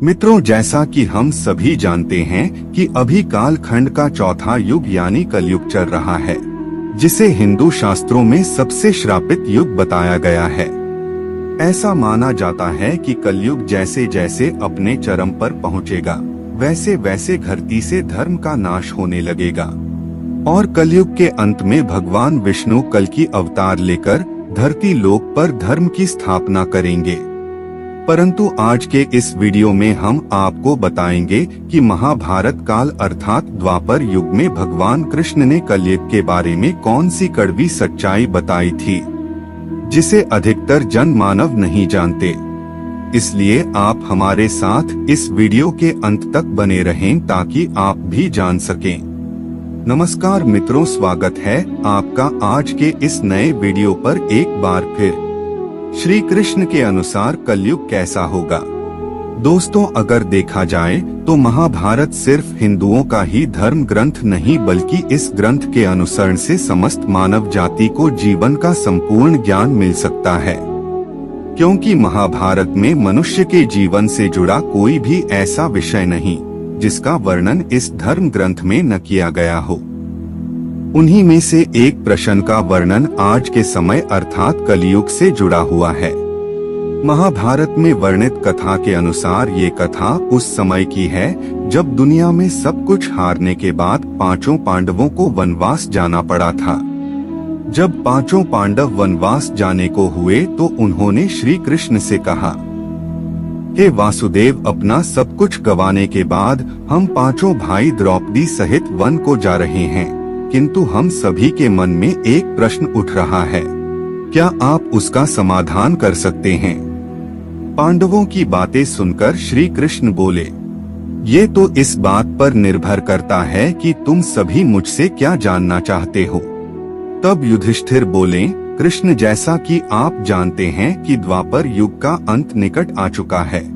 मित्रों, जैसा कि हम सभी जानते हैं कि अभी कालखंड का चौथा युग यानी कलयुग चल रहा है, जिसे हिंदू शास्त्रों में सबसे श्रापित युग बताया गया है। ऐसा माना जाता है कि कलयुग जैसे जैसे अपने चरम पर पहुंचेगा, वैसे वैसे धरती से धर्म का नाश होने लगेगा और कलयुग के अंत में भगवान विष्णु कल की अवतार लेकर धरती लोक पर धर्म की स्थापना करेंगे। परंतु आज के इस वीडियो में हम आपको बताएंगे कि महाभारत काल अर्थात द्वापर युग में भगवान कृष्ण ने कलयुग के बारे में कौन सी कड़वी सच्चाई बताई थी, जिसे अधिकतर जनमानव नहीं जानते। इसलिए आप हमारे साथ इस वीडियो के अंत तक बने रहें ताकि आप भी जान सकें। नमस्कार मित्रों, स्वागत है आपका आज के इस नए वीडियो पर एक बार फिर। श्री कृष्ण के अनुसार कलयुग कैसा होगा? दोस्तों, अगर देखा जाए तो महाभारत सिर्फ हिंदुओं का ही धर्म ग्रंथ नहीं, बल्कि इस ग्रंथ के अनुसरण से समस्त मानव जाति को जीवन का संपूर्ण ज्ञान मिल सकता है, क्योंकि महाभारत में मनुष्य के जीवन से जुड़ा कोई भी ऐसा विषय नहीं जिसका वर्णन इस धर्म ग्रंथ में न किया गया हो। उन्हीं में से एक प्रश्न का वर्णन आज के समय अर्थात कलयुग से जुड़ा हुआ है। महाभारत में वर्णित कथा के अनुसार ये कथा उस समय की है जब दुनिया में सब कुछ हारने के बाद पांचों पांडवों को वनवास जाना पड़ा था। जब पांचों पांडव वनवास जाने को हुए तो उन्होंने श्री कृष्ण से कहा, हे वासुदेव, अपना सब कुछ गंवाने के बाद हम पांचों भाई द्रौपदी सहित वन को जा रहे हैं, किंतु हम सभी के मन में एक प्रश्न उठ रहा है, क्या आप उसका समाधान कर सकते हैं? पांडवों की बातें सुनकर श्री कृष्ण बोले, ये तो इस बात पर निर्भर करता है कि तुम सभी मुझसे क्या जानना चाहते हो। तब युधिष्ठिर बोले, कृष्ण, जैसा कि आप जानते हैं कि द्वापर युग का अंत निकट आ चुका है,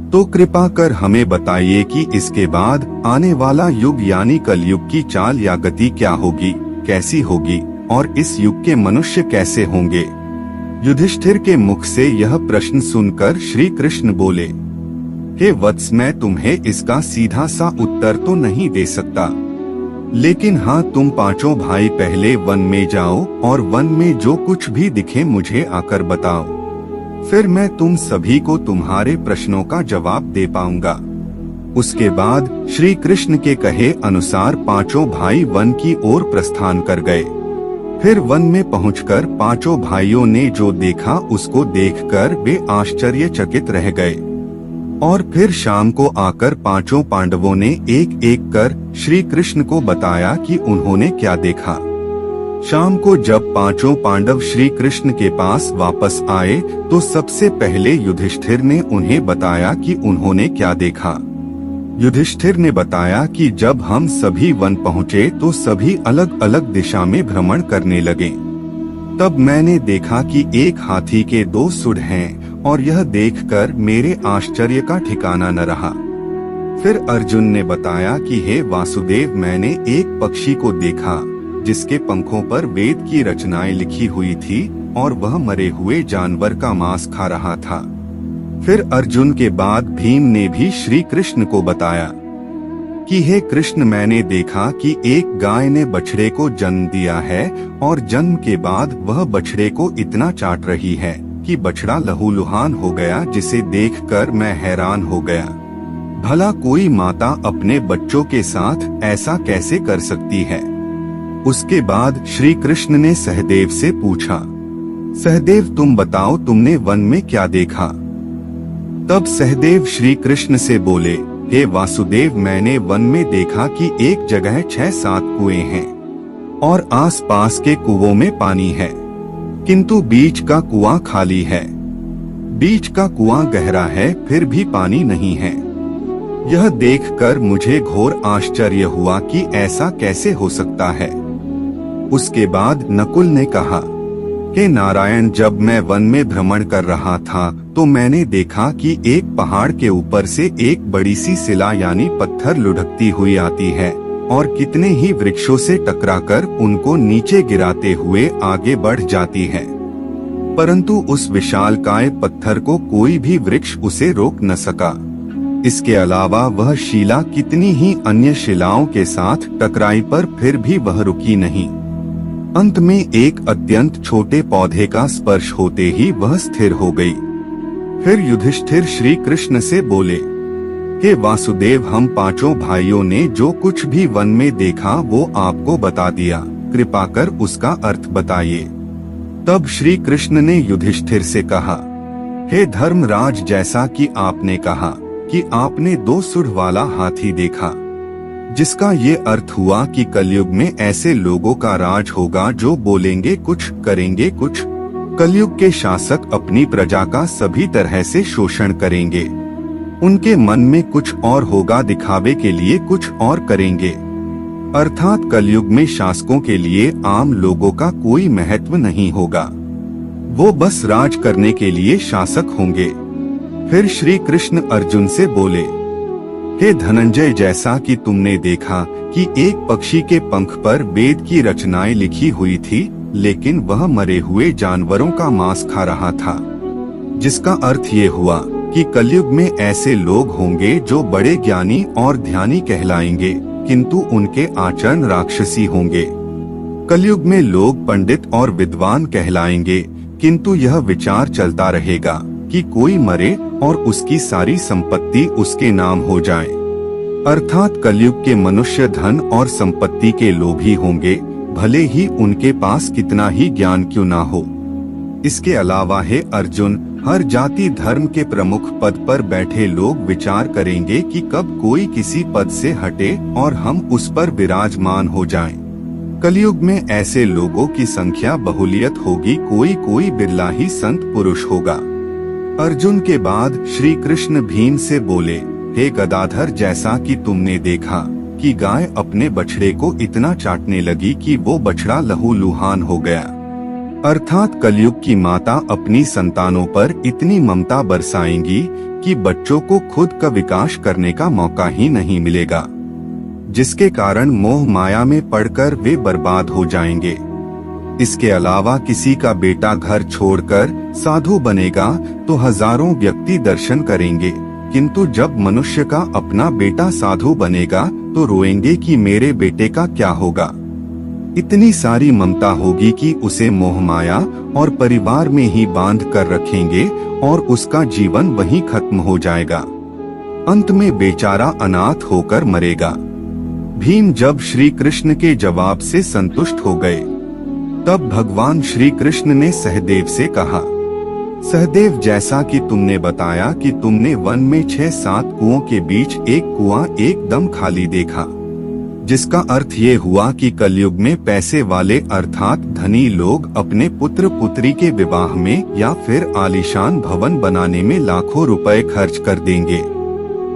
तो कृपा कर हमें बताइए कि इसके बाद आने वाला युग यानी कलयुग की चाल या गति क्या होगी, कैसी होगी और इस युग के मनुष्य कैसे होंगे। युधिष्ठिर के मुख से यह प्रश्न सुनकर श्री कृष्ण बोले, हे वत्स, मैं तुम्हें इसका सीधा सा उत्तर तो नहीं दे सकता, लेकिन हाँ, तुम पांचों भाई पहले वन में जाओ और वन में जो कुछ भी दिखे मुझे आकर बताओ, फिर मैं तुम सभी को तुम्हारे प्रश्नों का जवाब दे पाऊंगा। उसके बाद श्री कृष्ण के कहे अनुसार पांचों भाई वन की ओर प्रस्थान कर गए। फिर वन में पहुंचकर पांचों भाइयों ने जो देखा उसको देखकर वे आश्चर्यचकित रह गए और फिर शाम को आकर पांचों पांडवों ने एक एक कर श्री कृष्ण को बताया कि उन्होंने क्या देखा। शाम को जब पांचों पांडव श्री कृष्ण के पास वापस आए तो सबसे पहले युधिष्ठिर ने उन्हें बताया कि उन्होंने क्या देखा। युधिष्ठिर ने बताया कि जब हम सभी वन पहुँचे तो सभी अलग अलग दिशा में भ्रमण करने लगे। तब मैंने देखा कि एक हाथी के 2 सुढ़ हैं और यह देखकर मेरे आश्चर्य का ठिकाना न रहा। फिर अर्जुन ने बताया कि हे वासुदेव, मैंने एक पक्षी को देखा जिसके पंखों पर वेद की रचनाएं लिखी हुई थी और वह मरे हुए जानवर का मांस खा रहा था। फिर अर्जुन के बाद भीम ने भी श्री कृष्ण को बताया कि हे कृष्ण, मैंने देखा कि एक गाय ने बछड़े को जन्म दिया है और जन्म के बाद वह बछड़े को इतना चाट रही है कि बछड़ा लहूलुहान हो गया, जिसे देखकर मैं हैरान हो गया। भला कोई माता अपने बच्चों के साथ ऐसा कैसे कर सकती है? उसके बाद श्री कृष्ण ने सहदेव से पूछा, सहदेव, तुम बताओ, तुमने वन में क्या देखा? तब सहदेव श्री कृष्ण से बोले, हे वासुदेव, मैंने वन में देखा कि एक जगह 6-7 कुएं हैं और आसपास के कुओं में पानी है, किंतु बीच का कुआं खाली है। बीच का कुआं गहरा है, फिर भी पानी नहीं है। यह देखकर मुझे घोर आश्चर्य हुआ कि ऐसा कैसे हो सकता है। उसके बाद नकुल ने कहा, हे नारायण, जब मैं वन में भ्रमण कर रहा था तो मैंने देखा कि एक पहाड़ के ऊपर से एक बड़ी सी शिला यानी पत्थर लुढ़कती हुई आती है और कितने ही वृक्षों से टकराकर उनको नीचे गिराते हुए आगे बढ़ जाती है, परंतु उस विशालकाय पत्थर को कोई भी वृक्ष उसे रोक न सका। इसके अलावा वह शिला कितनी ही अन्य शिलाओं के साथ टकराई पर फिर भी वह रुकी नहीं। अंत में एक अत्यंत छोटे पौधे का स्पर्श होते ही वह स्थिर हो गई। फिर युधिष्ठिर श्री कृष्ण से बोले, हे वासुदेव, हम पांचों भाइयों ने जो कुछ भी वन में देखा वो आपको बता दिया, कृपा कर उसका अर्थ बताइए। तब श्री कृष्ण ने युधिष्ठिर से कहा, हे धर्मराज, जैसा कि आपने कहा कि आपने 2 सूंड वाला हाथी देखा, जिसका ये अर्थ हुआ कि कलयुग में ऐसे लोगों का राज होगा जो बोलेंगे कुछ, करेंगे कुछ। कलयुग के शासक अपनी प्रजा का सभी तरह से शोषण करेंगे। उनके मन में कुछ और होगा, दिखावे के लिए कुछ और करेंगे। अर्थात कलयुग में शासकों के लिए आम लोगों का कोई महत्व नहीं होगा, वो बस राज करने के लिए शासक होंगे। फिर श्री कृष्ण अर्जुन से बोले, हे धनंजय, जैसा कि तुमने देखा कि एक पक्षी के पंख पर वेद की रचनाएं लिखी हुई थी, लेकिन वह मरे हुए जानवरों का मांस खा रहा था, जिसका अर्थ ये हुआ कि कलयुग में ऐसे लोग होंगे जो बड़े ज्ञानी और ध्यानी कहलाएंगे, किंतु उनके आचरण राक्षसी होंगे। कलयुग में लोग पंडित और विद्वान कहलाएंगे, किंतु यह विचार चलता रहेगा कि कोई मरे और उसकी सारी संपत्ति उसके नाम हो जाए। अर्थात कलयुग के मनुष्य धन और संपत्ति के लोभी होंगे, भले ही उनके पास कितना ही ज्ञान क्यों ना हो। इसके अलावा हे अर्जुन, हर जाति धर्म के प्रमुख पद पर बैठे लोग विचार करेंगे कि कब कोई किसी पद से हटे और हम उस पर विराजमान हो जाएं। कलयुग में ऐसे लोगों की संख्या बहुलियत होगी, कोई कोई बिरला ही संत पुरुष होगा। अर्जुन के बाद श्री कृष्ण भीम से बोले, हे गदाधर, जैसा कि तुमने देखा कि गाय अपने बछड़े को इतना चाटने लगी कि वो बछड़ा लहूलुहान हो गया। अर्थात कलयुग की माता अपनी संतानों पर इतनी ममता बरसाएंगी कि बच्चों को खुद का विकास करने का मौका ही नहीं मिलेगा, जिसके कारण मोह माया में पड़कर वे बर्बाद हो जाएंगे। इसके अलावा किसी का बेटा घर छोड़कर साधु बनेगा तो हजारों व्यक्ति दर्शन करेंगे, किंतु जब मनुष्य का अपना बेटा साधु बनेगा तो रोएंगे कि मेरे बेटे का क्या होगा। इतनी सारी ममता होगी कि उसे मोह माया और परिवार में ही बांध कर रखेंगे और उसका जीवन वहीं खत्म हो जाएगा। अंत में बेचारा अनाथ होकर मरेगा। भीम जब श्री कृष्ण के जवाब से संतुष्ट हो गए, तब भगवान श्री कृष्ण ने सहदेव से कहा, सहदेव, जैसा कि तुमने बताया कि तुमने वन में 6-7 कुओं के बीच एक कुआं एकदम खाली देखा, जिसका अर्थ ये हुआ कि कलयुग में पैसे वाले अर्थात धनी लोग अपने पुत्र पुत्री के विवाह में या फिर आलीशान भवन बनाने में लाखों रुपए खर्च कर देंगे,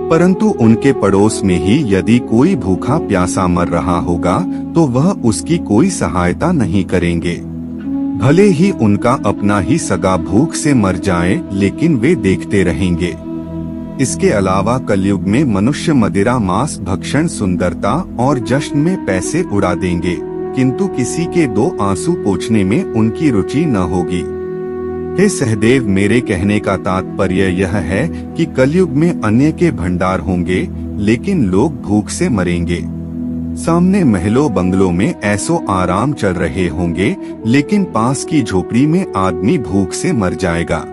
परंतु उनके पड़ोस में ही यदि कोई भूखा प्यासा मर रहा होगा तो वह उसकी कोई सहायता नहीं करेंगे। भले ही उनका अपना ही सगा भूख से मर जाए, लेकिन वे देखते रहेंगे। इसके अलावा कलयुग में मनुष्य मदिरा, मांस भक्षण, सुंदरता और जश्न में पैसे उड़ा देंगे, किंतु किसी के 2 आंसू पोंछने में उनकी रुचि न होगी। हे सहदेव, मेरे कहने का तात्पर्य यह है कि कलयुग में अन्न के भंडार होंगे, लेकिन लोग भूख से मरेंगे। सामने महलों बंगलों में ऐसो आराम चल रहे होंगे, लेकिन पास की झोपड़ी में आदमी भूख से मर जाएगा।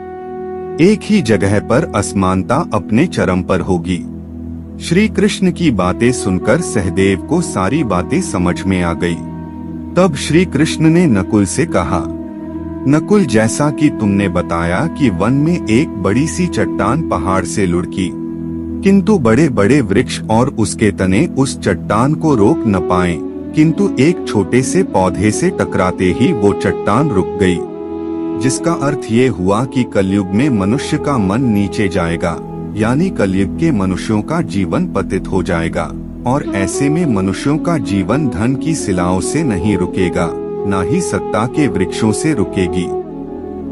एक ही जगह पर असमानता अपने चरम पर होगी। श्री कृष्ण की बातें सुनकर सहदेव को सारी बातें समझ में आ गई। तब श्री कृष्ण ने नकुल से कहा, नकुल, जैसा कि तुमने बताया कि वन में एक बड़ी सी चट्टान पहाड़ से लुढ़की, किंतु बड़े बड़े वृक्ष और उसके तने उस चट्टान को रोक न पाए, किंतु एक छोटे से पौधे से टकराते ही वो चट्टान रुक गई, जिसका अर्थ ये हुआ कि कलयुग में मनुष्य का मन नीचे जाएगा, यानी कलयुग के मनुष्यों का जीवन पतित हो जाएगा, और ऐसे में मनुष्यों का जीवन धन की शिलाओं से नहीं रुकेगा, ना ही सत्ता के वृक्षों से रुकेगी,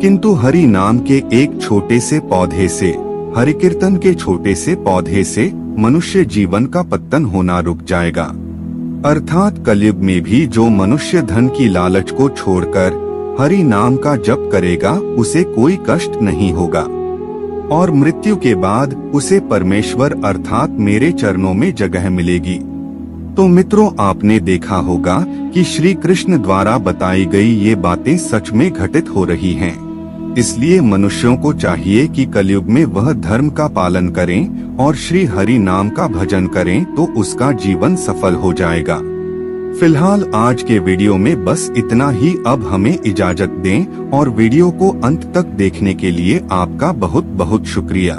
किंतु हरि नाम के एक छोटे से पौधे से, हरि कीर्तन के छोटे से पौधे से मनुष्य जीवन का पतन होना रुक जाएगा। अर्थात कलयुग में भी जो मनुष्य धन की लालच को छोड़कर हरि नाम का जप करेगा, उसे कोई कष्ट नहीं होगा। और मृत्यु के बाद उसे परमेश्वर अर्थात मेरे चरणों में जगह मिलेगी। तो मित्रों, आपने देखा होगा कि श्री कृष्ण द्वारा बताई गई ये बातें सच में घटित हो रही हैं। इसलिए मनुष्यों को चाहिए कि कलयुग में वह धर्म का पालन करें और श्री हरि नाम का भजन करें, तो उसका जीवन सफल हो जाएगा। फिलहाल आज के वीडियो में बस इतना ही। अब हमें इजाजत दें और वीडियो को अंत तक देखने के लिए आपका बहुत बहुत शुक्रिया।